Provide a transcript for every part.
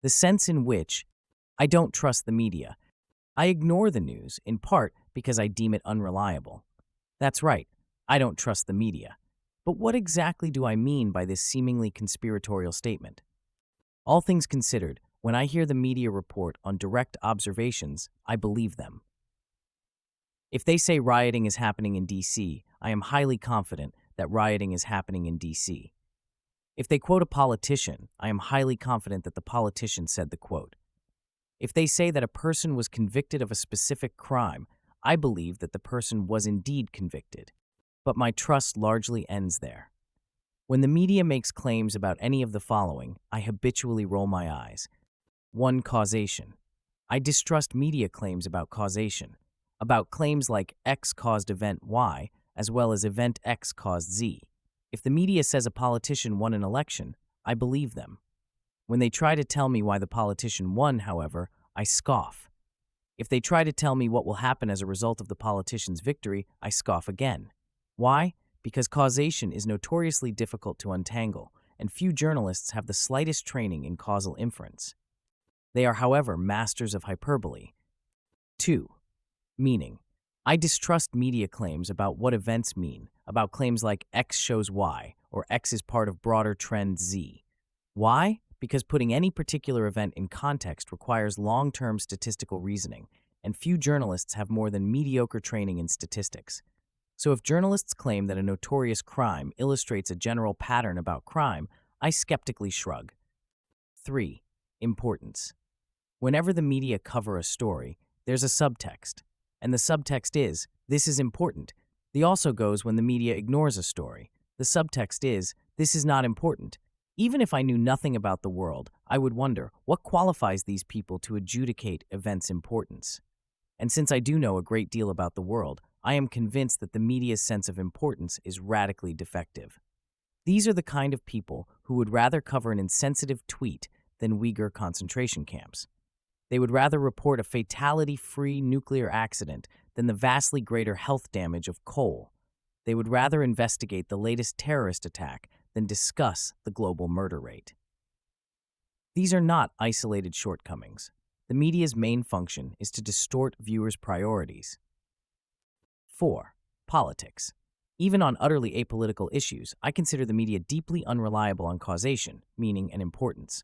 The sense in which I don't trust the media. I ignore the news, in part because I deem it unreliable. That's right, I don't trust the media. But what exactly do I mean by this seemingly conspiratorial statement? All things considered, when I hear the media report on direct observations, I believe them. If they say rioting is happening in D.C., I am highly confident that rioting is happening in D.C. If they quote a politician, I am highly confident that the politician said the quote. If they say that a person was convicted of a specific crime, I believe that the person was indeed convicted. But my trust largely ends there. When the media makes claims about any of the following, I habitually roll my eyes. 1. Causation. I distrust media claims about causation, about claims like X caused event Y, as well as event X caused Z. If the media says a politician won an election, I believe them. When they try to tell me why the politician won, however, I scoff. If they try to tell me what will happen as a result of the politician's victory, I scoff again. Why? Because causation is notoriously difficult to untangle, and few journalists have the slightest training in causal inference. They are, however, masters of hyperbole. 2. Meaning. I distrust media claims about what events mean, about claims like X shows Y, or X is part of broader trend Z. Why? Because putting any particular event in context requires long-term statistical reasoning, and few journalists have more than mediocre training in statistics. So if journalists claim that a notorious crime illustrates a general pattern about crime, I skeptically shrug. 3. Importance. Whenever the media cover a story, there's a subtext. And the subtext is, this is important. The also goes when the media ignores a story. The subtext is, this is not important. Even if I knew nothing about the world, I would wonder, what qualifies these people to adjudicate events' importance? And since I do know a great deal about the world, I am convinced that the media's sense of importance is radically defective. These are the kind of people who would rather cover an insensitive tweet than Uyghur concentration camps. They would rather report a fatality-free nuclear accident than the vastly greater health damage of coal. They would rather investigate the latest terrorist attack than discuss the global murder rate. These are not isolated shortcomings. The media's main function is to distort viewers' priorities. 4. Politics. Even on utterly apolitical issues, I consider the media deeply unreliable on causation, meaning and importance.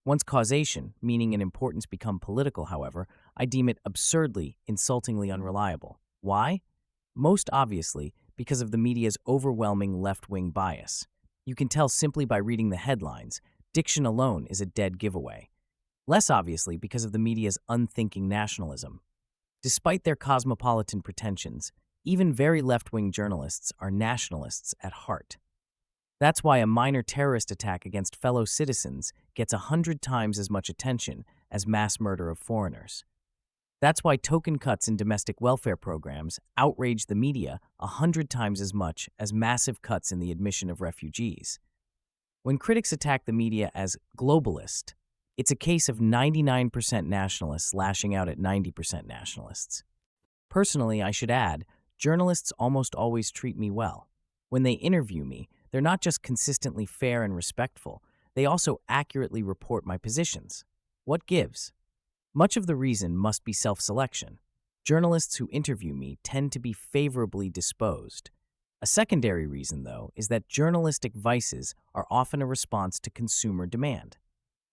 Once causation, meaning and importance become political, however, I deem it absurdly, insultingly unreliable. Why? Most obviously, because of the media's overwhelming left-wing bias. You can tell simply by reading the headlines. Diction alone is a dead giveaway. Less obviously because of the media's unthinking nationalism. Despite their cosmopolitan pretensions, even very left-wing journalists are nationalists at heart. That's why a minor terrorist attack against fellow citizens gets 100 times as much attention as mass murder of foreigners. That's why token cuts in domestic welfare programs outrage the media 100 times as much as massive cuts in the admission of refugees. When critics attack the media as globalist, it's a case of 99% nationalists lashing out at 90% nationalists. Personally, I should add, journalists almost always treat me well. When they interview me, they're not just consistently fair and respectful, they also accurately report my positions. What gives? Much of the reason must be self-selection. Journalists who interview me tend to be favorably disposed. A secondary reason, though, is that journalistic vices are often a response to consumer demand.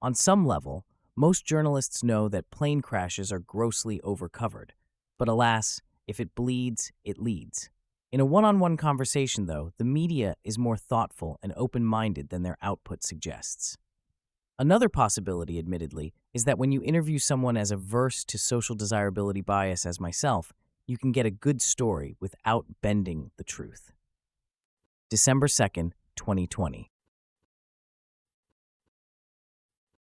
On some level, most journalists know that plane crashes are grossly overcovered. But alas, if it bleeds, it leads. In a one-on-one conversation, though, the media is more thoughtful and open-minded than their output suggests. Another possibility, admittedly, is that when you interview someone as averse to social desirability bias as myself, you can get a good story without bending the truth. December 2nd, 2020.